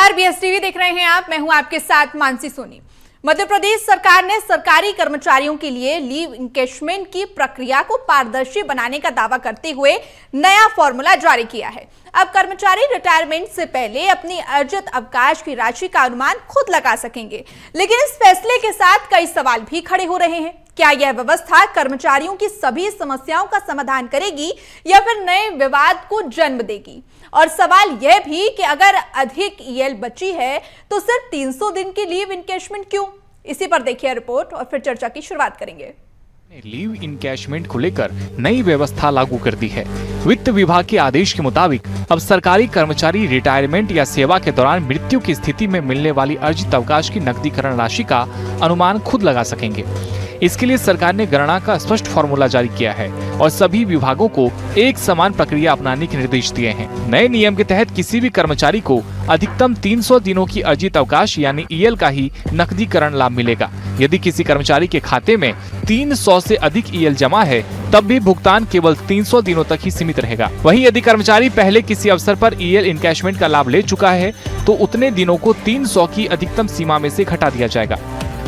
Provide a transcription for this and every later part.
नमस्कार, बीएसटीवी देख रहे हैं आप। मैं हूं आपके साथ मानसी सोनी। मध्य प्रदेश सरकार ने सरकारी कर्मचारियों के लिए लीव इंकेशमेंट की प्रक्रिया को पारदर्शी बनाने का दावा करते हुए नया फॉर्मूला जारी किया है। अब कर्मचारी रिटायरमेंट से पहले अपनी अर्जित अवकाश की राशि का अनुमान खुद लगा सकेंगे, लेकिन इस फैसले के साथ कई सवाल भी खड़े हो रहे हैं। क्या यह व्यवस्था कर्मचारियों की सभी समस्याओं का समाधान करेगी या फिर नए विवाद को जन्म देगी? और सवाल यह भी कि अगर अधिक ईएल बची है तो सिर्फ 300 दिन की लीव इनकैशमेंट क्यों? इसी पर देखिए रिपोर्ट और फिर चर्चा की शुरुआत करेंगे। लीव इनकैशमेंट को लेकर नई व्यवस्था लागू कर दी है। वित्त विभाग के आदेश के मुताबिक अब सरकारी कर्मचारी रिटायरमेंट या सेवा के दौरान मृत्यु की स्थिति में मिलने वाली अर्जित अवकाश की नकदीकरण राशि का अनुमान खुद लगा सकेंगे। इसके लिए सरकार ने गणना का स्पष्ट फॉर्मूला जारी किया है और सभी विभागों को एक समान प्रक्रिया अपनाने के निर्देश दिए हैं। नए नियम के तहत किसी भी कर्मचारी को अधिकतम 300 दिनों की अर्जित अवकाश यानी ईएल का ही नकदीकरण लाभ मिलेगा। यदि किसी कर्मचारी के खाते में 300 से अधिक ईएल जमा है, तब भी भुगतान केवल 300 दिनों तक ही सीमित रहेगा। वहीं यदि कर्मचारी पहले किसी अवसर पर ईएल इनकैशमेंट का लाभ ले चुका है, तो उतने दिनों को 300 की अधिकतम सीमा में से घटा दिया जाएगा।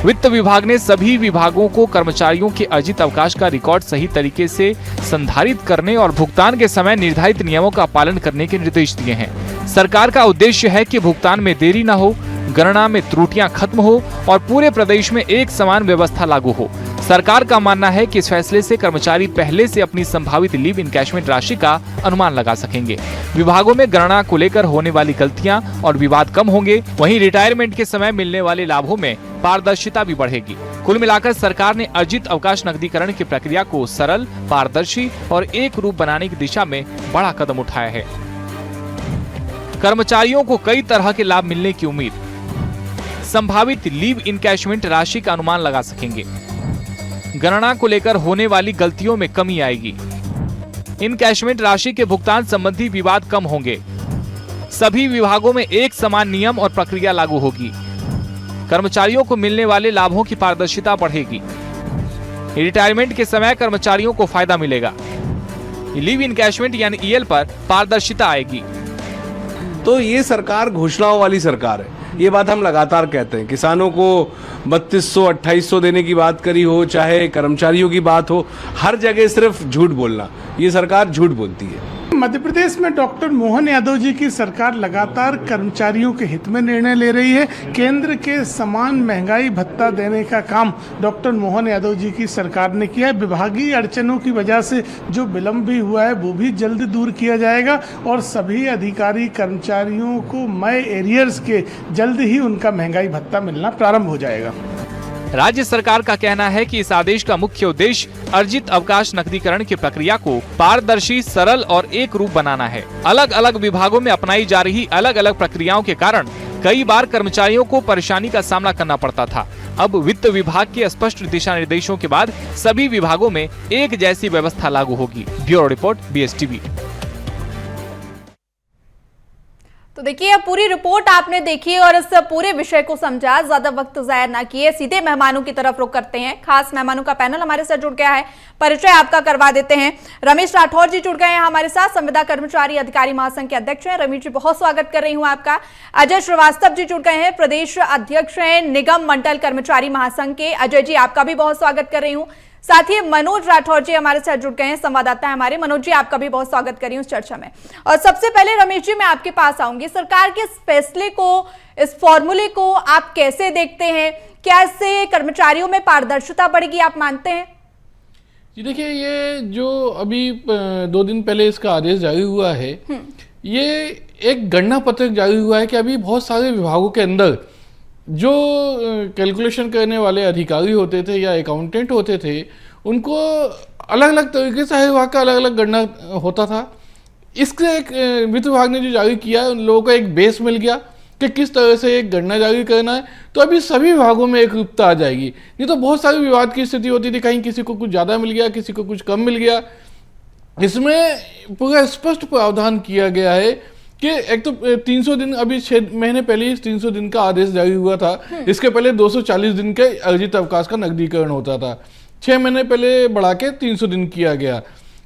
वित्त विभाग ने सभी विभागों को कर्मचारियों के अर्जित अवकाश का रिकॉर्ड सही तरीके से संधारित करने और भुगतान के समय निर्धारित नियमों का पालन करने के निर्देश दिए हैं। सरकार का उद्देश्य है कि भुगतान में देरी न हो, गणना में त्रुटियां खत्म हो और पूरे प्रदेश में एक समान व्यवस्था लागू हो। सरकार का मानना है कि इस फैसले से कर्मचारी पहले से अपनी संभावित लीव इनकैशमेंट राशि का अनुमान लगा सकेंगे। विभागों में गणना को लेकर होने वाली गलतियां और विवाद कम होंगे। वहीं रिटायरमेंट के समय मिलने वाले लाभों में पारदर्शिता भी बढ़ेगी। कुल मिलाकर सरकार ने अर्जित अवकाश नकदीकरण की प्रक्रिया को सरल, पारदर्शी और एक रूप बनाने की दिशा में बड़ा कदम उठाया है। कर्मचारियों को कई तरह के लाभ मिलने की उम्मीद। संभावित लीव इनकैशमेंट राशि का अनुमान लगा सकेंगे। गणना को लेकर होने वाली गलतियों में कमी आएगी। इनकैशमेंट राशि के भुगतान संबंधी विवाद कम होंगे। सभी विभागों में एक समान नियम और प्रक्रिया लागू होगी। कर्मचारियों को मिलने वाले लाभों की पारदर्शिता बढ़ेगी। रिटायरमेंट के समय कर्मचारियों को फायदा मिलेगा। लीव इनकैशमेंट यानी ईएल पर पारदर्शिता आएगी। तो ये सरकार घोषणाओं वाली सरकार है। ये बात हम लगातार कहते हैं। किसानों को 3200-2800 देने की बात करी हो, चाहे कर्मचारियों की बात हो, हर जगह सिर्फ झूठ बोलना। ये सरकार झूठ बोलती है। मध्य प्रदेश में डॉक्टर मोहन यादव जी की सरकार लगातार कर्मचारियों के हित में निर्णय ले रही है। केंद्र के समान महंगाई भत्ता देने का काम डॉक्टर मोहन यादव जी की सरकार ने किया है। विभागीय अड़चनों की वजह से जो विलंब भी हुआ है वो भी जल्द दूर किया जाएगा और सभी अधिकारी कर्मचारियों को मई एरियर्स के जल्द ही उनका महंगाई भत्ता मिलना प्रारंभ हो जाएगा। राज्य सरकार का कहना है कि इस आदेश का मुख्य उद्देश्य अर्जित अवकाश नकदीकरण की प्रक्रिया को पारदर्शी, सरल और एक रूप बनाना है। अलग अलग विभागों में अपनाई जा रही अलग अलग प्रक्रियाओं के कारण कई बार कर्मचारियों को परेशानी का सामना करना पड़ता था। अब वित्त विभाग के स्पष्ट दिशा निर्देशों के बाद सभी विभागों में एक जैसी व्यवस्था लागू होगी। Bureau report, BSTV. तो देखिए, पूरी रिपोर्ट आपने देखी और इस पूरे विषय को समझा। ज्यादा वक्त जाया ना किए, सीधे मेहमानों की तरफ रुख करते हैं। खास मेहमानों का पैनल हमारे साथ जुड़ गया है, परिचय आपका करवा देते हैं। रमेश राठौर जी जुड़ गए हैं हमारे साथ, संविदा कर्मचारी अधिकारी महासंघ के अध्यक्ष हैं। रमेश जी, बहुत स्वागत कर रही हूं आपका। अजय श्रीवास्तव जी जुड़ गए हैं, प्रदेश अध्यक्ष हैं निगम मंडल कर्मचारी महासंघ के। अजय जी, आपका भी बहुत स्वागत कर रही हूँ। साथ ही मनोज राठौर जी हमारे साथ जुड़ गए हैं, संवाददाता है हमारे। मनोज जी, आपका भी बहुत स्वागत कर रही हूं इस चर्चा में। और सबसे पहले रमेश जी, मैं आपके पास आऊंगी। सरकार के इस फैसले को, इस फॉर्मूले को आप कैसे देखते हैं? क्या इससे कर्मचारियों में पारदर्शिता बढ़ेगी, आप मानते हैं? जी देखिए, ये जो अभी 2 दिन पहले इसका आदेश जारी हुआ है, ये एक गणना पत्रक जारी हुआ है कि अभी बहुत सारे विभागों के अंदर जो कैलकुलेशन करने वाले अधिकारी होते थे या अकाउंटेंट होते थे, उनको अलग अलग तरीके से हर विभाग का अलग अलग गणना होता था। इसके एक वित्त विभाग ने जो जारी किया, उन लोगों को एक बेस मिल गया कि किस तरह से एक गणना जारी करना है। तो अभी सभी विभागों में एक रूपता आ जाएगी। नहीं तो बहुत सारी विवाद की स्थिति होती थी, कहीं किसी को कुछ ज़्यादा मिल गया, किसी को कुछ कम मिल गया। इसमें पूरा स्पष्ट प्रावधान किया गया है कि एक तो 300 दिन, अभी 6 महीने पहले ही 300 दिन का आदेश जारी हुआ था। इसके पहले 240 दिन के अर्जित अवकाश का नकदीकरण होता था। 6 महीने पहले बढ़ा के 300 दिन किया गया।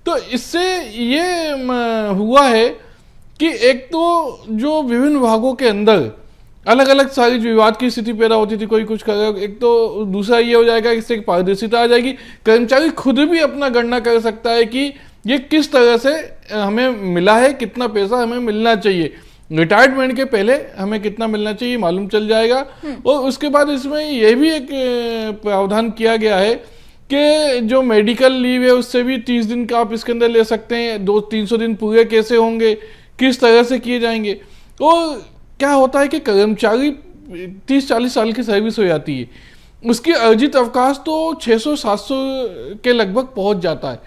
तो इससे ये हुआ है कि एक तो जो विभिन्न विभागों के अंदर अलग अलग सारी विवाद की स्थिति पैदा होती थी, कोई कुछ कर, एक तो दूसरा ये हो जाएगा, इससे एक पारदर्शिता आ जाएगी, कर्मचारी खुद भी अपना गणना कर सकता है कि ये किस तरह से हमें मिला है, कितना पैसा हमें मिलना चाहिए, रिटायरमेंट के पहले हमें कितना मिलना चाहिए मालूम चल जाएगा। और उसके बाद इसमें यह भी एक प्रावधान किया गया है कि जो मेडिकल लीव है उससे भी 30 दिन का आप इसके अंदर ले सकते हैं। 300 दिन पूरे कैसे होंगे, किस तरह से किए जाएंगे। और क्या होता है कि कर्मचारी 30-40 साल की सर्विस हो जाती है, उसकी अर्जित अवकाश तो 600-700 के लगभग पहुंच जाता है।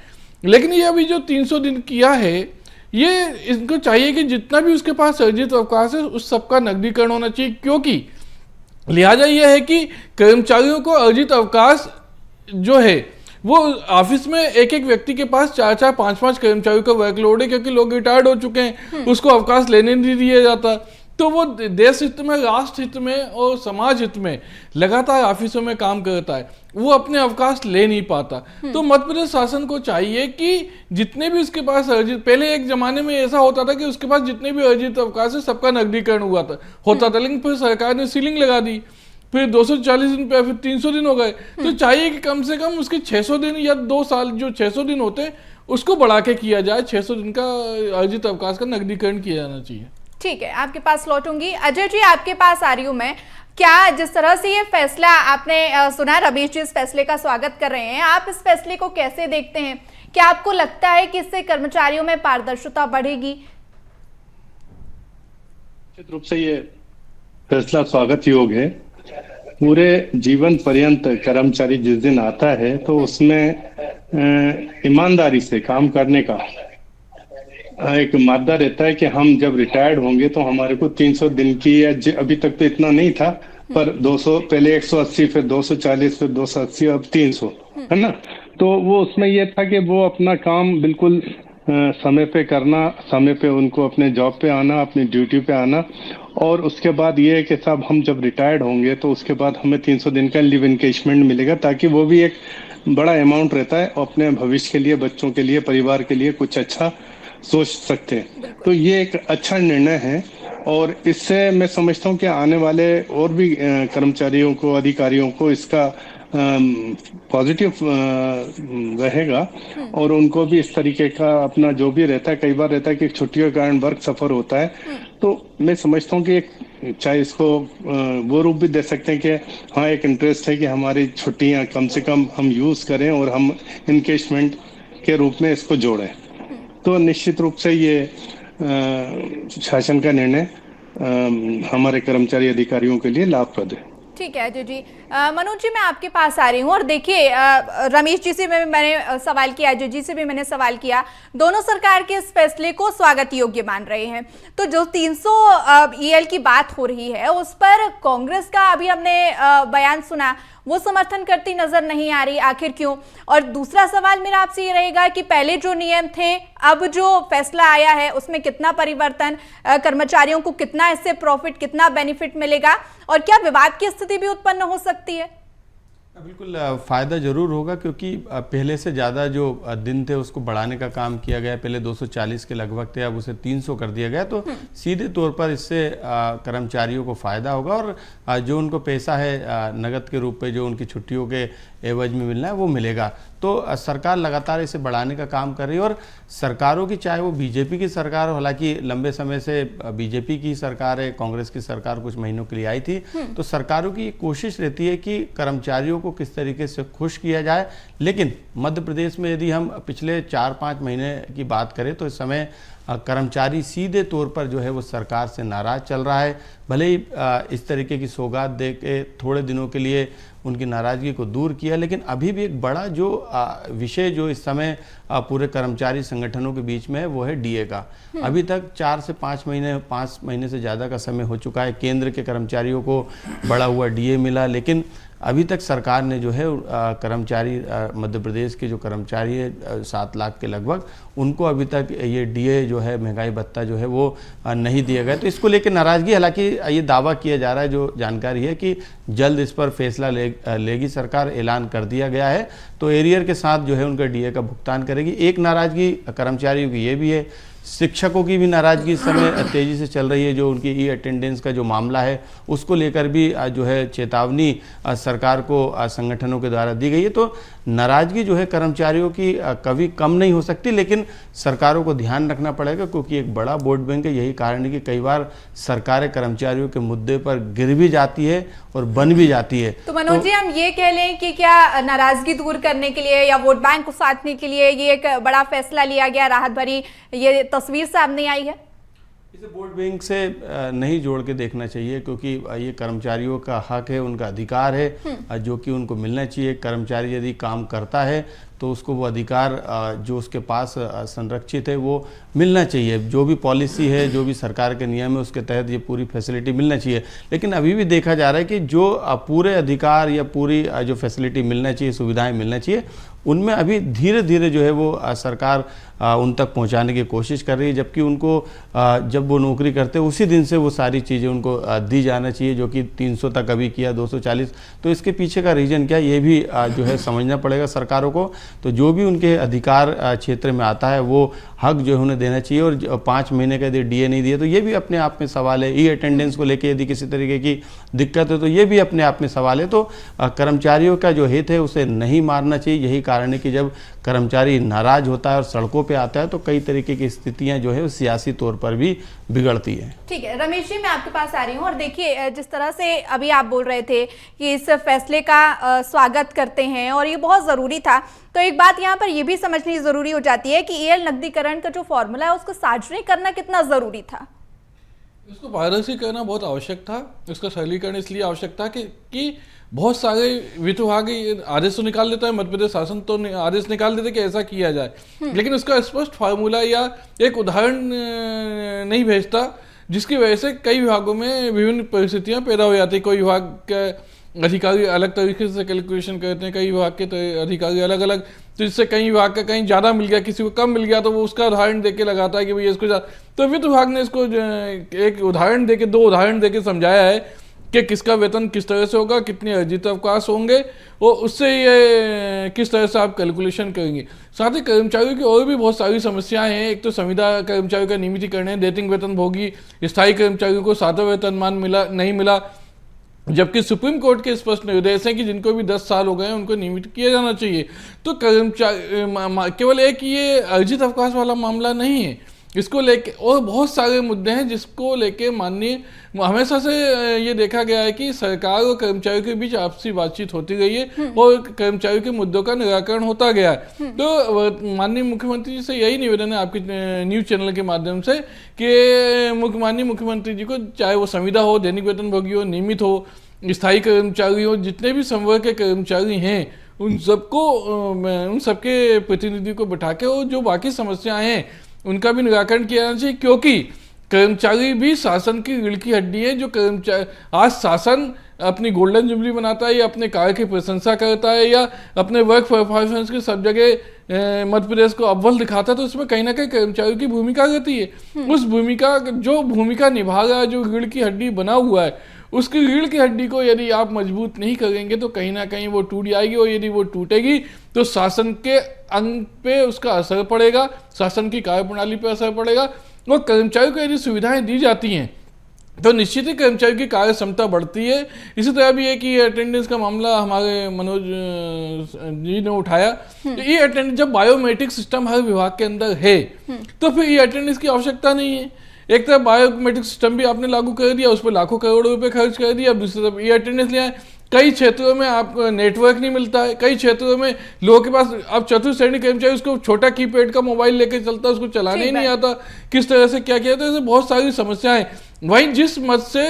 लेकिन ये अभी जो 300 दिन किया है, ये इनको चाहिए कि जितना भी उसके पास अर्जित अवकाश है उस सबका नकदीकरण होना चाहिए, क्योंकि लिहाजा यह है कि कर्मचारियों को अर्जित अवकाश जो है वो ऑफिस में एक एक व्यक्ति के पास 4-4, 5-5 कर्मचारियों का वर्कलोड है, क्योंकि लोग रिटायर्ड हो चुके हैं, उसको अवकाश लेने नहीं दिया जाता। तो वो देश हित में, राष्ट्र हित में और समाज हित में लगातार ऑफिसों में काम करता है, वो अपने अवकाश ले नहीं पाता। तो मध्य प्रदेश शासन को चाहिए कि जितने भी उसके पास अर्जित, पहले एक जमाने में ऐसा होता था कि उसके पास जितने भी अर्जित अवकाश है सबका नकदीकरण होता था, लेकिन फिर सरकार ने सीलिंग लगा दी, फिर 240 दिन पे, फिर 300 दिन हो गए। तो चाहिए कि कम से कम उसके 600 दिन या 2 साल जो 600 दिन होते हैं उसको बढ़ा के किया जाए, 600 दिन का अर्जित अवकाश का नकदीकरण किया जाना चाहिए। ठीक है, आपके पास लौटूंगी। अजय जी, आपके पास आ रही हूं मैं। क्या जिस तरह से ये फैसला आपने सुना, रमेश जी इस फैसले का स्वागत कर रहे हैं, आप इस फैसले को कैसे देखते हैं? क्या आपको लगता है कि इससे कर्मचारियों में पारदर्शिता बढ़ेगी? निश्चित रूप से ये फैसला स्वागत योग्य है। पूरे जीवन पर्यंत कर्मचारी जिस दिन आता है तो उसमें ईमानदारी से काम करने का एक मादा रहता है कि हम जब रिटायर्ड होंगे तो हमारे को 300 दिन की, या अभी तक तो इतना नहीं था, पर 200, पहले 180, फिर 240, फिर 280, अब 300, है ना। तो वो उसमें ये था कि वो अपना काम बिल्कुल समय पे करना, समय पे उनको अपने जॉब पे आना, अपनी ड्यूटी पे आना। और उसके बाद ये है कि साहब हम जब रिटायर्ड होंगे तो उसके बाद हमें 300 दिन का लिव एनकेशमेंट मिलेगा, ताकि वो भी एक बड़ा अमाउंट रहता है, अपने भविष्य के लिए, बच्चों के लिए, परिवार के लिए कुछ अच्छा सोच सकते हैं। तो ये एक अच्छा निर्णय है, और इससे मैं समझता हूँ कि आने वाले और भी कर्मचारियों को, अधिकारियों को इसका पॉजिटिव रहेगा, और उनको भी इस तरीके का अपना जो भी रहता है, कई बार रहता है कि छुट्टियों के कारण वर्क सफर होता है, तो मैं समझता हूँ कि चाहे इसको वो रूप भी दे सकते हैं कि हाँ, एक इंटरेस्ट है कि हमारी छुट्टियां कम से कम हम यूज करें और हम इनकेशमेंट के रूप में इसको जोड़ें। तो निश्चित रूप से ये शासन का निर्णय हमारे कर्मचारी अधिकारियों के लिए लाभप्रद है। ठीक है अजय जी। मनोज जी, मैं आपके पास आ रही हूँ, और देखिए रमेश जी से मैंने सवाल किया, अजय जी से भी मैंने सवाल किया, दोनों सरकार के इस फैसले को स्वागत योग्य मान रहे हैं। तो जो 300 EL की बात हो रही है उस पर कांग्रेस का अभी हमने बयान सुना, वो समर्थन करती नजर नहीं आ रही, आखिर क्यों? और दूसरा सवाल मेरा आपसे ये रहेगा कि पहले जो नियम थे, अब जो फैसला आया है उसमें कितना परिवर्तन, कर्मचारियों को कितना इससे प्रॉफिट, कितना बेनिफिट मिलेगा, और क्या विवाद की स्थिति भी उत्पन्न हो सकती है? बिल्कुल फ़ायदा ज़रूर होगा, क्योंकि पहले से ज़्यादा जो दिन थे उसको बढ़ाने का काम किया गया। पहले 240 के लगभग थे, अब उसे 300 कर दिया गया। तो सीधे तौर पर इससे कर्मचारियों को फ़ायदा होगा, और जो उनको पैसा है नगद के रूप में जो उनकी छुट्टियों के एवज में मिलना है वो मिलेगा। तो सरकार लगातार इसे बढ़ाने का काम कर रही है, और सरकारों की, चाहे वो बीजेपी की सरकार हो, हालांकि लंबे समय से बीजेपी की सरकार है, कांग्रेस की सरकार कुछ महीनों के लिए आई थी, तो सरकारों की कोशिश रहती है कि कर्मचारियों को किस तरीके से खुश किया जाए। लेकिन मध्य प्रदेश में यदि हम पिछले 4-5 महीने की बात करें तो इस समय कर्मचारी सीधे तौर पर जो है वो सरकार से नाराज़ चल रहा है। भले ही इस तरीके की सौगात दे के थोड़े दिनों के लिए उनकी नाराज़गी को दूर किया, लेकिन अभी भी एक बड़ा जो विषय जो इस समय पूरे कर्मचारी संगठनों के बीच में है वो है डीए का। अभी तक 4 से 5 महीने से ज़्यादा का समय हो चुका है, केंद्र के कर्मचारियों को बढ़ा हुआ डीए मिला, लेकिन अभी तक सरकार ने जो है कर्मचारी, मध्य प्रदेश के जो कर्मचारी है 7 लाख के लगभग, उनको अभी तक ये डीए जो है, महंगाई भत्ता जो है वो नहीं दिया गया। तो इसको लेकर नाराज़गी, हालांकि ये दावा किया जा रहा है, जो जानकारी है कि जल्द इस पर फैसला लेगी सरकार, ऐलान कर दिया गया है, तो एरियर के साथ जो है उनका डीए का भुगतान करेगी। एक नाराज़गी कर्मचारियों की ये भी है, शिक्षकों की भी नाराजगी इस समय तेजी से चल रही है। जो उनकी ई अटेंडेंस का जो मामला है उसको लेकर भी जो है चेतावनी सरकार को संगठनों के द्वारा दी गई है। तो नाराजगी जो है कर्मचारियों की कभी कम नहीं हो सकती, लेकिन सरकारों को ध्यान रखना पड़ेगा, क्योंकि एक बड़ा वोट बैंक है। यही कारण है कि कई बार सरकारें कर्मचारियों के मुद्दे पर गिर भी जाती है और बन भी जाती है। तो मनोज जी, हम ये कह लें कि क्या नाराजगी दूर करने के लिए या वोट बैंक को साधने के लिए ये एक बड़ा फैसला लिया गया, राहत भरी ये तस्वीर सामने आई है? इसे वोट बैंक से नहीं जोड़ के देखना चाहिए, क्योंकि ये कर्मचारियों का हक है, उनका अधिकार है जो कि उनको मिलना चाहिए। कर्मचारी यदि काम करता है तो उसको वो अधिकार जो उसके पास संरक्षित है वो मिलना चाहिए। जो भी पॉलिसी है, जो भी सरकार के नियम है, उसके तहत ये पूरी फैसिलिटी मिलना चाहिए। लेकिन अभी भी देखा जा रहा है कि जो पूरे अधिकार या पूरी जो फैसिलिटी मिलना चाहिए, सुविधाएं मिलना चाहिए, उनमें अभी धीरे धीरे जो है वो सरकार उन तक पहुंचाने की कोशिश कर रही है। जबकि उनको जब वो नौकरी करते हैं उसी दिन से वो सारी चीज़ें उनको दी जाना चाहिए, जो कि 300 तक अभी किया, 240। तो इसके पीछे का रीज़न क्या, ये भी जो है समझना पड़ेगा सरकारों को। तो जो भी उनके अधिकार क्षेत्र में आता है वो हक जो है उन्हें देना चाहिए। और 5 महीने का यदि डीए नहीं दिए तो ये भी अपने आप में सवाल है। ई अटेंडेंस को लेके यदि किसी तरीके की दिक्कत है तो ये भी अपने आप में सवाल है। तो कर्मचारियों का जो हित है उसे नहीं मारना चाहिए। यही कारण है कि जब कर्मचारी नाराज होता है और सड़कों पे आता है तो कई तरीके की स्थितियां जो है वो सियासी तौर पर भी बिगड़ती है। ठीक है रमेश जी, मैं आपके पास आ रही हूँ और देखिए जिस तरह से अभी आप बोल रहे थे कि इस फैसले का स्वागत करते हैं और ये बहुत ज़रूरी था, तो एक बात यहाँ पर यह भी समझनी ज़रूरी हो जाती है कि ईएल नकदीकरण का जो फॉर्मूला है उसको सार्वजनिक करना कितना ज़रूरी था। इसको पारदर्शी करना बहुत आवश्यक था। इसका सरलीकरण इसलिए आवश्यक था कि बहुत सारे वित्त विभाग आदेश तो निकाल देता है, मध्य प्रदेश शासन तो आदेश निकाल देते कि ऐसा किया जाए, लेकिन उसका स्पष्ट फार्मूला या एक उदाहरण नहीं भेजता, जिसकी वजह से कई विभागों में विभिन्न परिस्थितियां पैदा हो जाती। कोई विभाग के अधिकारी अलग तरीके से कैलकुलेशन करते हैं, कई विभाग के अधिकारी अलग अलग, तो इससे कई विभाग का कहीं ज़्यादा मिल गया, किसी को कम मिल गया तो वो उसका उदाहरण देके लगाता है कि भाई इसको तो वित्त विभाग ने इसको एक उदाहरण देके, 2 उदाहरण देके समझाया है कि किसका वेतन किस तरह से होगा, कितने अर्जित अवकाश होंगे और उससे ये किस तरह से आप कैलकुलेशन करेंगे। साथ ही कर्मचारियों की और भी बहुत सारी समस्याएं हैं। एक तो संविदा कर्मचारियों का नियमितीकरण है, दैनिक वेतन भोगी स्थायी कर्मचारियों को 7वां वेतनमान नहीं मिला, जबकि सुप्रीम कोर्ट के स्पष्ट निर्देश हैं कि जिनको भी 10 साल हो गए उनको नियमित किया जाना चाहिए। तो कर्मचारी केवल एक ये अर्जित अवकाश वाला मामला नहीं है, इसको लेके और बहुत सारे मुद्दे हैं जिसको लेके माननीय हमेशा से ये देखा गया है कि सरकार और कर्मचारियों के बीच आपसी बातचीत होती रही है और कर्मचारियों के मुद्दों का निराकरण होता गया है। तो माननीय मुख्यमंत्री जी से यही निवेदन है आपके न्यूज चैनल के माध्यम से कि माननीय मुख्यमंत्री जी को, चाहे वो संविदा हो, दैनिक वेतन भोगी हो, नियमित हो, स्थायी कर्मचारी हो, जितने भी संवर्ग के कर्मचारी हैं उन सबके प्रतिनिधि को बैठा के और जो बाकी समस्याएं हैं उनका भी निराकरण किया जाना चाहिए, क्योंकि कर्मचारी भी शासन की रीढ़ की हड्डी है। जो कर्मचारी आज शासन अपनी गोल्डन जुबली मनाता है या अपने कार्य की प्रशंसा करता है या अपने वर्क परफॉर्मेंस की सब जगह मध्य प्रदेश को अव्वल दिखाता है, तो उसमें कहीं ना कहीं कर्मचारियों की भूमिका रहती है। उस भूमिका निभा रहा है, जो रीढ़ की हड्डी बना हुआ है, उसकी रीढ़ की हड्डी को यदि आप मजबूत नहीं करेंगे तो कहीं ना कहीं वो टूट जाएगी और यदि वो टूटेगी तो शासन के अंग पे उसका असर पड़ेगा, शासन की कार्यप्रणाली पे असर पड़ेगा। और कर्मचारियों को यदि सुविधाएं दी जाती हैं तो निश्चित ही कर्मचारी की कार्य क्षमता बढ़ती है। इसी तरह भी है कि ये अटेंडेंस का मामला हमारे मनोज जी ने उठाया। तो ये अटेंडेंस जब बायोमेट्रिक सिस्टम हर विभाग के अंदर है तो फिर ये अटेंडेंस की आवश्यकता नहीं है। एक तरफ बायोमेट्रिक सिस्टम भी आपने लागू कर दिया, उस पर लाखों करोड़ों रुपए खर्च कर दिया, अब दूसरी तरफ ये अटेंडेंस ले आए। कई क्षेत्रों में आपको नेटवर्क नहीं मिलता है, कई क्षेत्रों में लोगों के पास अब चतुर्थ श्रेणी कर्मचारी उसको छोटा कीपैड का मोबाइल लेके चलता है, उसको चलाने ही नहीं आता किस तरह से क्या किया। तो ऐसे बहुत सारी समस्याएं। वहीं जिस मद से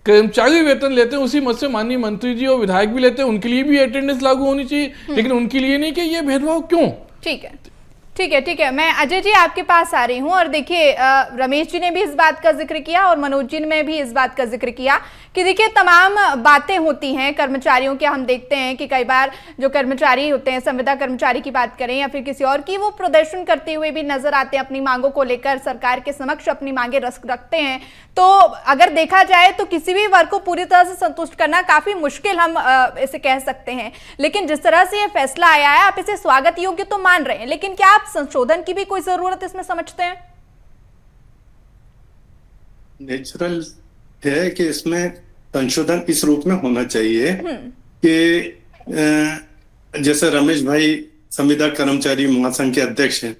कर्मचारी वेतन लेते हैं उसी मद से माननीय मंत्री जी और विधायक भी लेते हैं, उनके लिए भी अटेंडेंस लागू होनी चाहिए, लेकिन उनके लिए नहीं कि ये भेदभाव क्यों। ठीक है, मैं अजय जी आपके पास आ रही हूं और देखिए रमेश जी ने भी इस बात का जिक्र किया और मनोज जी ने भी इस बात का जिक्र किया कि देखिए तमाम बातें होती हैं कर्मचारियों के। हम देखते हैं कि कई बार जो कर्मचारी होते हैं, संविदा कर्मचारी की बात करें या फिर किसी और की, वो प्रदर्शन करते हुए भी नजर आते हैं, अपनी मांगों को लेकर सरकार के समक्ष अपनी मांगे रखते हैं। तो अगर देखा जाए तो किसी भी वर्ग को पूरी तरह से संतुष्ट करना काफी मुश्किल हम इसे कह सकते हैं। लेकिन जिस तरह से यह फैसला आया है आप इसे स्वागत योग्य तो मान रहे हैं, लेकिन क्या आप संशोधन की भी कोई जरूरत इसमें समझते हैं? नेचुरल है कि इसमें संशोधन इस रूप में होना चाहिए कि जैसे रमेश भाई संविदा कर्मचारी महासंघ के अध्यक्ष हैं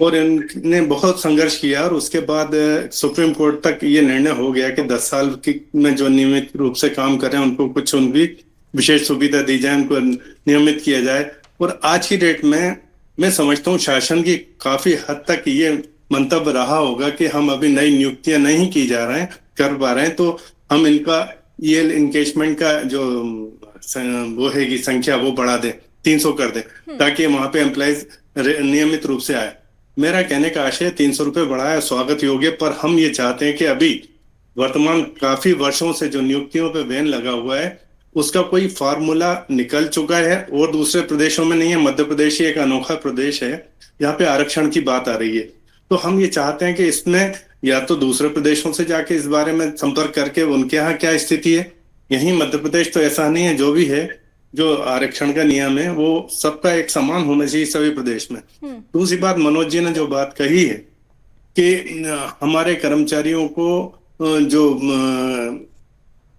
और इनने बहुत संघर्ष किया और उसके बाद सुप्रीम कोर्ट तक ये निर्णय हो गया कि 10 साल में जो नियमित रूप से काम कर रहे हैं उनको कुछ उनकी विशेष सुविधा दी जाए, उनको नियमित किया जाए। और आज की डेट में मैं समझता हूँ शासन की काफी हद तक ये मंतव्य रहा होगा कि हम अभी नई नियुक्तियां नहीं की जा रहे हैं कर पा रहे हैं, तो हम इनका ये एंगेजमेंट का जो वो है कि संख्या वो बढ़ा दें, 300 कर दें, ताकि वहां पे एम्प्लॉइज नियमित रूप से आए। मेरा कहने का आशय 300 रुपए बढ़ाया स्वागत योग्य, पर हम ये चाहते हैं कि अभी वर्तमान काफी वर्षों से जो नियुक्तियों पे बैन लगा हुआ है उसका कोई फार्मूला निकल चुका है और दूसरे प्रदेशों में नहीं है। मध्य प्रदेश ही एक अनोखा प्रदेश है, यहाँ पे आरक्षण की बात आ रही है। तो हम ये चाहते हैं कि इसमें या तो दूसरे प्रदेशों से जाके इस बारे में संपर्क करके उनके यहाँ क्या स्थिति है, यही मध्य प्रदेश तो ऐसा नहीं है, जो भी है जो आरक्षण का नियम है वो सबका एक समान होना चाहिए सभी प्रदेश में। दूसरी बात, मनोज जी ने जो बात कही है कि हमारे कर्मचारियों को जो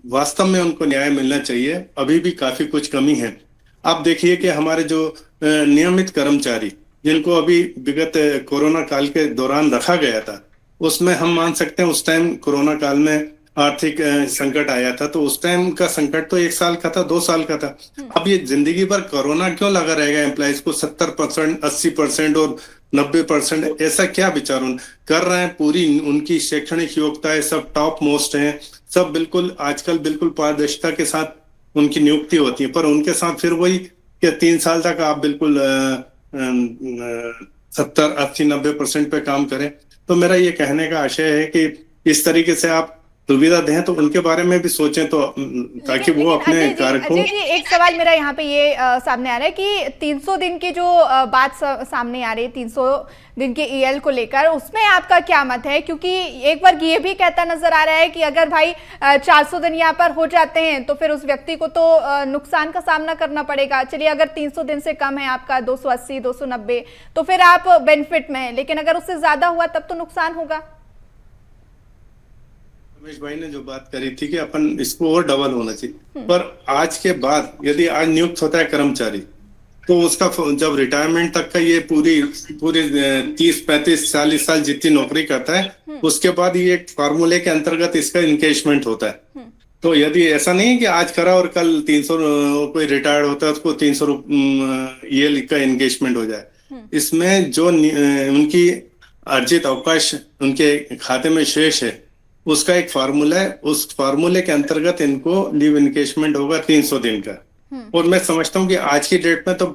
वास्तव में उनको न्याय मिलना चाहिए, अभी भी काफी कुछ कमी है। आप देखिए कि हमारे जो नियमित कर्मचारी जिनको अभी विगत कोरोना काल के दौरान रखा गया था, उसमें हम मान सकते हैं उस टाइम कोरोना काल में आर्थिक संकट आया था, तो उस टाइम का संकट तो 1 साल का था, 2 साल का था। अब ये जिंदगी भर कोरोना क्यों लगा रहेगा एम्प्लॉइज को? 70%, 80% और 90% ऐसा क्या विचार कर रहे हैं? पूरी उनकी शैक्षणिक योग्यता है, सब टॉप मोस्ट है, सब बिल्कुल आजकल बिल्कुल पारदर्शिता के साथ उनकी नियुक्ति होती है, पर उनके साथ फिर वही कि 3 साल तक आप बिल्कुल 70, 80, 90% पे काम करें। तो मेरा ये कहने का आशय है कि इस तरीके से आप सुविधा दें तो उनके बारे में भी सोचें, तो ताकि वो अपने कार्य को। अजय जी, एक सवाल मेरा यहाँ पे ये सामने आ रहा है कि 300 दिन की जो बात सामने आ रही है, 300 दिन के ईएल को लेकर, उसमें आपका क्या मत है? क्योंकि एक वर्ग ये भी कहता नजर आ रहा है कि अगर भाई 400 दिन यहाँ पर हो जाते हैं तो फिर उस व्यक्ति को तो नुकसान का सामना करना पड़ेगा। चलिए अगर 300 दिन से कम है आपका 280, 290, तो फिर आप बेनिफिट में हैं, लेकिन अगर उससे ज्यादा हुआ तब तो नुकसान होगा। रमेश भाई ने जो बात करी थी कि अपन इसको और डबल होना चाहिए, पर आज के बाद यदि आज नियुक्त होता है कर्मचारी तो उसका जब रिटायरमेंट तक का ये पूरी 30, 35, 40 साल जितनी नौकरी करता है उसके बाद ये एक फार्मूले के अंतर्गत इसका इंकेजमेंट होता है। तो यदि ऐसा नहीं है कि आज करा और कल 300 कोई रिटायर्ड होता है उसको 300 ये का एंगेजमेंट हो जाए, इसमें जो उनकी अर्जित अवकाश उनके खाते में शेष है उसका एक फार्मूला है, उस फार्मूले के अंतर्गत इनको लीव एनकेजमेंट होगा 300 दिन का। और मैं समझता हूँ कि आज की डेट में तो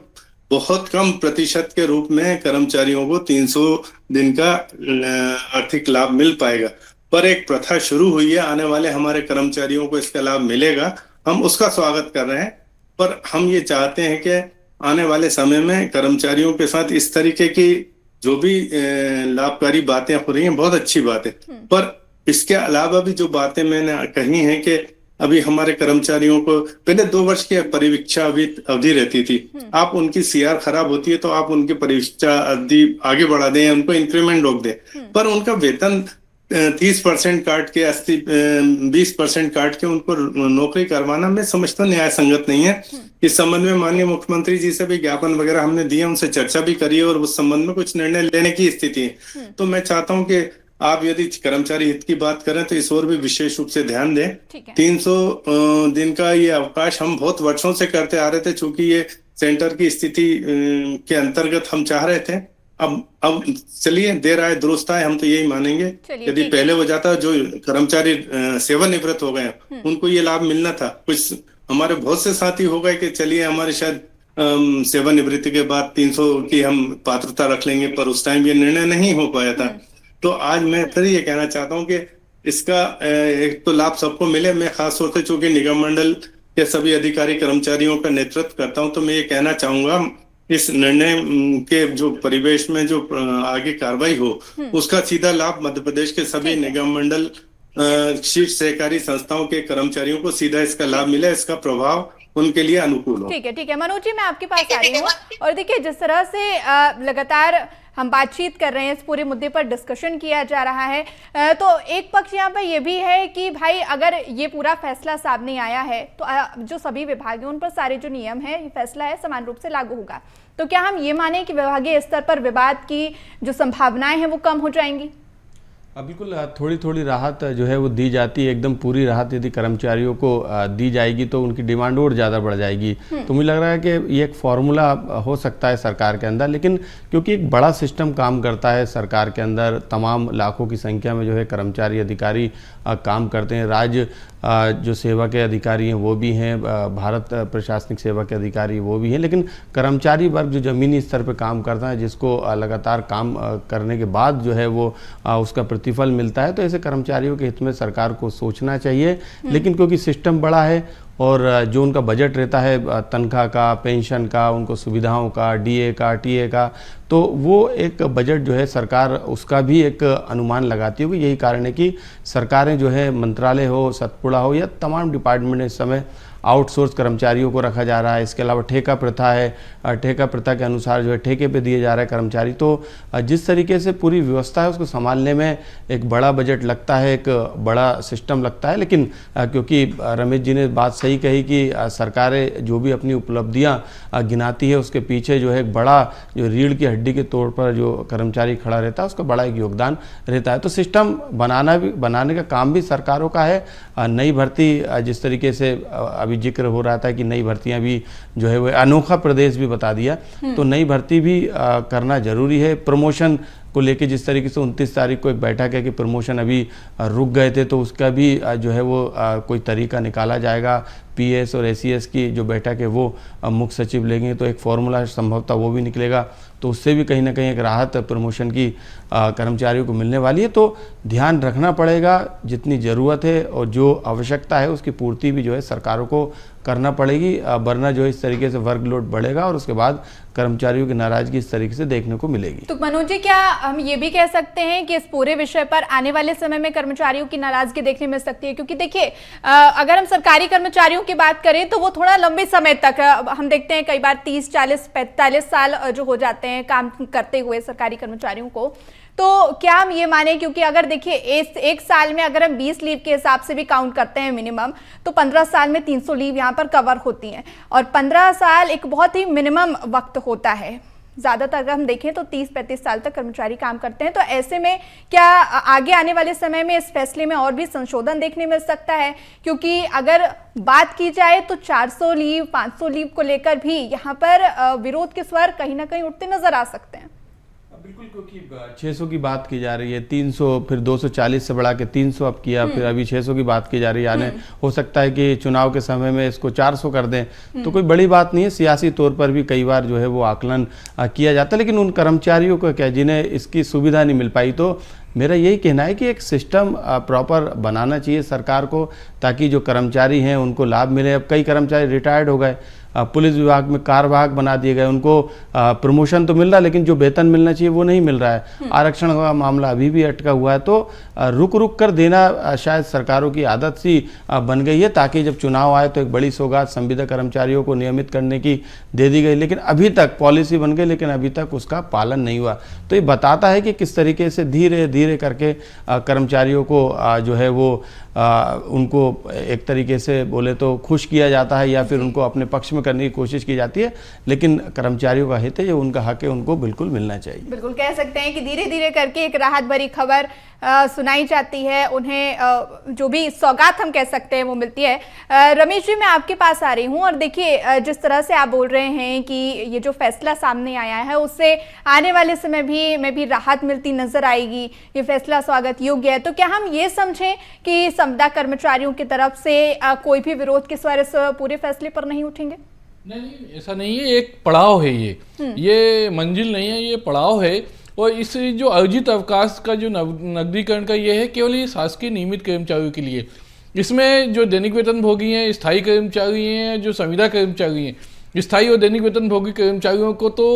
बहुत कम प्रतिशत के रूप में कर्मचारियों को 300 दिन का आर्थिक लाभ मिल पाएगा, पर एक प्रथा शुरू हुई है, आने वाले हमारे कर्मचारियों को इसका लाभ मिलेगा, हम उसका स्वागत कर रहे हैं। पर हम ये चाहते हैं कि आने वाले समय में कर्मचारियों के साथ इस तरीके की जो भी लाभकारी बातें हो रही हैं बहुत अच्छी बात है, पर इसके अलावा भी जो बातें मैंने कही हैं कि अभी हमारे कर्मचारियों को पहले 2 वर्ष की परिवीक्षा अवधि रहती थी, आप उनकी सीआर खराब होती है तो आप उनकी परिवीक्षा अवधि आगे बढ़ा दें, उनको इंक्रीमेंट रोक दें, पर उनका वेतन 30% काट के 20% काट के उनको नौकरी करवाना मैं समझता हूँ न्याय संगत नहीं है। इस संबंध में माननीय मुख्यमंत्री जी से भी ज्ञापन वगैरह हमने दिए, उनसे चर्चा भी करी और उस संबंध में कुछ निर्णय लेने की स्थिति है। तो मैं चाहता हूँ कि आप यदि कर्मचारी हित की बात करें तो इस ओर भी विशेष रूप से ध्यान दें। 300 दिन का ये अवकाश हम बहुत वर्षों से करते आ रहे थे, चूंकि ये सेंटर की स्थिति के अंतर्गत हम चाह रहे थे। अब चलिए देर आए दुरुस्त आए, हम तो यही मानेंगे। यदि पहले हो जाता जो कर्मचारी सेवानिवृत्त हो गए उनको ये लाभ मिलना था। कुछ हमारे बहुत से साथी हो गए कि चलिए हमारे शायद सेवानिवृत्ति के बाद 300 की हम पात्रता रख लेंगे, पर उस टाइम ये निर्णय नहीं हो पाया था। तो आज मैं फिर ये कहना चाहता हूँ कि इसका एक तो लाभ सबको मिले। मैं खास तौर से चूंकि निगम मंडल के सभी अधिकारी कर्मचारियों का नेतृत्व करता हूँ, तो मैं ये कहना चाहूंगा इस निर्णय के जो परिवेश में जो आगे कार्रवाई हो उसका सीधा लाभ मध्य प्रदेश के सभी निगम मंडल शीर्ष सहकारी संस्थाओं के कर्मचारियों को सीधा इसका लाभ मिले, इसका प्रभाव उनके लिए अनुकूल हो। ठीक है मनोज जी, मैं आपके पास आ रही हूँ। और देखिए जिस तरह से लगातार हम बातचीत कर रहे हैं, इस पूरे मुद्दे पर डिस्कशन किया जा रहा है। तो एक पक्ष यहाँ पर यह भी है कि भाई अगर ये पूरा फैसला सामने आया है तो जो सभी विभाग हैं उन पर सारे जो नियम है, ये फैसला है, समान रूप से लागू होगा। तो क्या हम ये माने कि विभागीय स्तर पर विवाद की जो संभावनाएं हैं वो कम हो जाएंगी? बिल्कुल, थोड़ी थोड़ी राहत जो है वो दी जाती है। एकदम पूरी राहत यदि कर्मचारियों को दी जाएगी तो उनकी डिमांड और ज़्यादा बढ़ जाएगी। तो मुझे लग रहा है कि ये एक फॉर्मूला हो सकता है सरकार के अंदर, लेकिन क्योंकि एक बड़ा सिस्टम काम करता है सरकार के अंदर, तमाम लाखों की संख्या में जो है कर्मचारी अधिकारी काम करते हैं। राज्य जो सेवा के अधिकारी हैं वो भी हैं, भारत प्रशासनिक सेवा के अधिकारी वो भी हैं, लेकिन कर्मचारी वर्ग जो ज़मीनी स्तर पर काम करता है, जिसको लगातार काम करने के बाद जो है वो उसका प्रतिफल मिलता है, तो ऐसे कर्मचारियों के हित में सरकार को सोचना चाहिए। लेकिन क्योंकि सिस्टम बड़ा है और जो उनका बजट रहता है तनख्वाह का, पेंशन का, उनको सुविधाओं का, डीए का, टीए का, तो वो एक बजट जो है सरकार उसका भी एक अनुमान लगाती होगी। यही कारण है कि सरकारें जो है, मंत्रालय हो, सतपुड़ा हो, या तमाम डिपार्टमेंट इस समय आउटसोर्स कर्मचारियों को रखा जा रहा है। इसके अलावा ठेका प्रथा है, ठेका प्रथा के अनुसार जो है ठेके पे दिए जा रहे हैं कर्मचारी। तो जिस तरीके से पूरी व्यवस्था है उसको संभालने में एक बड़ा बजट लगता है, एक बड़ा सिस्टम लगता है। लेकिन क्योंकि रमेश जी ने बात सही कही कि सरकारें जो भी अपनी उपलब्धियां गिनाती है उसके पीछे जो है एक बड़ा जो रीढ़ की हड्डी के तौर पर जो कर्मचारी खड़ा रहता है उसका बड़ा एक योगदान रहता है। तो सिस्टम बनाने का काम भी सरकारों का है। नई भर्ती जिस तरीके से अभी जिक्र हो रहा था कि नई भर्तियां भी जो है वो अनोखा प्रदेश भी बता दिया, तो नई भर्ती भी करना जरूरी है। प्रमोशन को लेके जिस तरीके से 29 तारीख को एक बैठक है कि प्रमोशन अभी रुक गए थे, तो उसका भी जो है वो कोई तरीका निकाला जाएगा। पीएस और एसीएस की जो बैठक है वो मुख्य सचिव लेंगे, तो एक फॉर्मूला संभवतः वो भी निकलेगा, तो उससे भी कहीं ना कहीं एक राहत प्रमोशन की कर्मचारियों को मिलने वाली है। तो ध्यान रखना पड़ेगा, जितनी ज़रूरत है और जो आवश्यकता है उसकी पूर्ति भी जो है सरकारों को करना पड़ेगी, वरना जो है इस तरीके से वर्कलोड बढ़ेगा और उसके बाद कर्मचारियों की नाराजगी इस तरीके से देखने को मिलेगी। तो मनोज जी, क्या हम ये भी कह सकते हैं कि इस पूरे विषय पर आने वाले समय में कर्मचारियों की नाराजगी देखने मिल सकती है? क्योंकि देखिए, अगर हम सरकारी कर्मचारियों की बात करें तो वो थोड़ा लंबे समय तक हम देखते हैं, कई बार 30, 40, 45 साल जो हो जाते हैं काम करते हुए सरकारी कर्मचारियों को। तो क्या हम ये माने, क्योंकि अगर देखिए एक साल में अगर हम 20 लीव के हिसाब से भी काउंट करते हैं मिनिमम, तो 15 साल में 300 लीव यहाँ पर कवर होती हैं, और 15 साल एक बहुत ही मिनिमम वक्त होता है। ज़्यादातर अगर हम देखें तो 30-35 साल तक कर्मचारी काम करते हैं। तो ऐसे में क्या आगे आने वाले समय में इस फैसले में और भी संशोधन देखने मिल सकता है? क्योंकि अगर बात की जाए तो 400 लीव, 500 लीव को लेकर भी यहाँ पर विरोध के स्वर कहीं ना कहीं उठते नजर आ सकते हैं। बिल्कुल, क्योंकि 600 की बात की जा रही है, 300, फिर 240 से बढ़ा के 300 अब किया, फिर अभी 600 की बात की जा रही है। यानी हो सकता है कि चुनाव के समय में इसको 400 कर दें, तो कोई बड़ी बात नहीं है। सियासी तौर पर भी कई बार जो है वो आकलन किया जाता है, लेकिन उन कर्मचारियों को क्या, जिन्हें इसकी सुविधा नहीं मिल पाई, तो मेरा यही कहना है कि एक सिस्टम प्रॉपर बनाना चाहिए सरकार को, ताकि जो कर्मचारी हैं उनको लाभ मिले। अब कई कर्मचारी रिटायर्ड हो गए, पुलिस विभाग में कार्यवाहक बना दिए गए, उनको प्रमोशन तो मिल रहा है लेकिन जो वेतन मिलना चाहिए वो नहीं मिल रहा है। आरक्षण का मामला अभी भी अटका हुआ है। तो रुक रुक कर देना शायद सरकारों की आदत सी बन गई है, ताकि जब चुनाव आए तो एक बड़ी सौगात संविदा कर्मचारियों को नियमित करने की दे दी गई, लेकिन अभी तक पॉलिसी बन गई लेकिन अभी तक उसका पालन नहीं हुआ। तो ये बताता है कि किस तरीके से धीरे धीरे करके कर्मचारियों को जो है वो उनको एक तरीके से बोले तो खुश किया जाता है, या फिर उनको अपने पक्ष में करने की कोशिश की जाती है। लेकिन कर्मचारियों का हित है, जो उनका हक है उनको बिल्कुल मिलना चाहिए। बिल्कुल कह सकते हैं कि धीरे धीरे करके एक राहत भरी खबर सुनाई जाती है, उन्हें जो भी सौगात हम कह सकते हैं वो मिलती है। रमेश जी, मैं आपके पास आ रही हूँ, और देखिए जिस तरह से आप बोल रहे हैं कि ये जो फैसला सामने आया है उससे आने वाले समय में भी राहत मिलती नजर आएगी, ये फैसला स्वागत योग्य है। तो क्या हम ये समझें कि संविदा कर्मचारियों की तरफ से कोई भी विरोध के स्वर इस पूरे फैसले पर नहीं उठेंगे? नहीं, ऐसा नहीं है। एक पड़ाव है, ये मंजिल नहीं है, ये पड़ाव है। और इस जो अर्जित अवकाश का जो नकदीकरण का ये है, केवल ये शासकीय नियमित कर्मचारियों के लिए। इसमें जो दैनिक वेतन भोगी हैं, स्थायी कर्मचारी हैं, जो संविदा कर्मचारी हैं, स्थायी और दैनिक वेतन भोगी कर्मचारियों को तो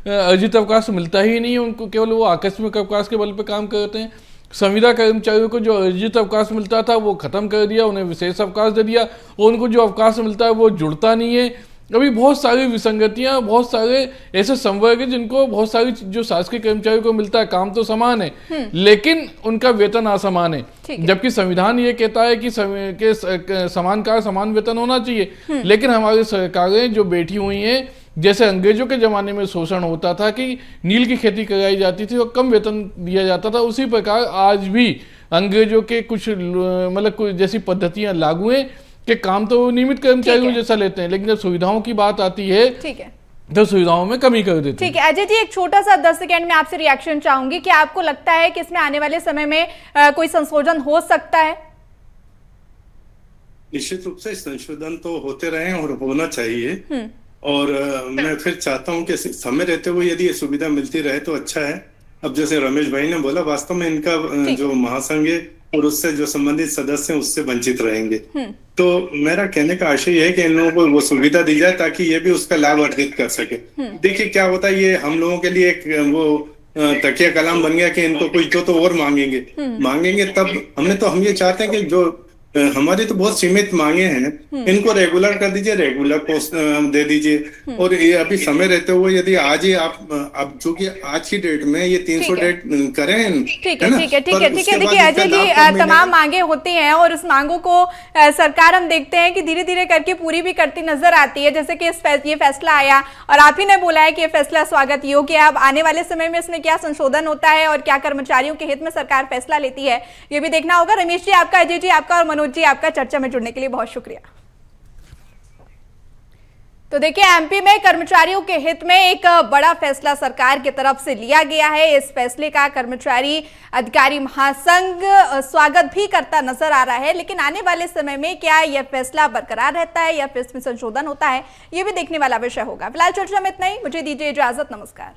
अर्जित अवकाश मिलता ही नहीं है, उनको केवल वो आकस्मिक अवकाश के बल पर काम करते हैं। संविदा कर्मचारियों को जो अर्जित अवकाश मिलता था वो खत्म कर दिया, उन्हें विशेष अवकाश दे दिया, और उनको जो अवकाश मिलता है वो जुड़ता नहीं है। अभी बहुत सारी विसंगतियां, बहुत सारे ऐसे संवर्ग हैं जिनको बहुत सारी जो शासकीय कर्मचारियों को मिलता है, काम तो समान है लेकिन उनका वेतन असमान है, जबकि संविधान ये कहता है कि समान कार्य समान वेतन होना चाहिए। लेकिन हमारी सरकारें जो बैठी हुई हैं, जैसे अंग्रेजों के जमाने में शोषण होता था कि नील की खेती कराई जाती थी और कम वेतन दिया जाता था, उसी प्रकार आज भी अंग्रेजों के कुछ जैसी पद्धतियां लागू हैं कि काम तो नियमित कर्मचारियों जैसा लेते हैं, लेकिन जब सुविधाओं की बात आती है तो सुविधाओं में कमी कर देते हैं। ठीक है अजय जी, एक छोटा सा 10 सेकंड में आपसे रिएक्शन चाहूंगी कि आपको लगता है कि इसमें आने वाले समय में कोई संशोधन हो सकता है? निश्चित रूप से संशोधन तो होते रहे और होना चाहिए, और मैं फिर चाहता हूं कि समय रहते हुए यदि ये सुविधा मिलती रहे तो अच्छा है। अब जैसे रमेश भाई ने बोला, वास्तव में इनका जो महासंघ है और उससे जो संबंधित सदस्य हैं उससे वंचित रहेंगे। तो मेरा कहने का आशय है कि इन लोगों को वो सुविधा दी जाए ताकि ये भी उसका लाभ अर्जित कर सके। देखिए क्या होता है, ये हम लोगों के लिए एक वो तकिया कलाम बन गया कि इनको कुछ तो और मांगेंगे तब हम ये चाहते हैं कि जो हमारी तो बहुत सीमित मांगे हैं, इनको रेगुलर कर दीजिए, रेगुलर पोस्ट दे दीजिए। और ये अभी समय रहते हुए यदि आज ही आप चूंकि आज की डेट में ये 300 डेट करें, ठीक है। देखिए अजय जी, तमाम मांगे होती हैं और उस मांगों को सरकार हम देखते हैं कि धीरे धीरे करके पूरी भी करती नजर आती है। जैसे कि ये फैसला आया और आप ही ने बोला है कि ये फैसला स्वागत योग्य है। अब आने वाले समय में इसमें क्या संशोधन होता है और क्या कर्मचारियों के हित में सरकार फैसला लेती है, ये भी देखना होगा। रमेश जी आपका, अजय जी आपका और मनोज जी आपका चर्चा में जुड़ने के लिए बहुत शुक्रिया। तो देखिए, एमपी में कर्मचारियों के हित में एक बड़ा फैसला सरकार की तरफ से लिया गया है। इस फैसले का कर्मचारी अधिकारी महासंघ स्वागत भी करता नजर आ रहा है, लेकिन आने वाले समय में क्या यह फैसला बरकरार रहता है या फिर इसमें संशोधन होता है, यह भी देखने वाला विषय होगा। फिलहाल चर्चा में इतना ही, मुझे दीजिए इजाजत, नमस्कार।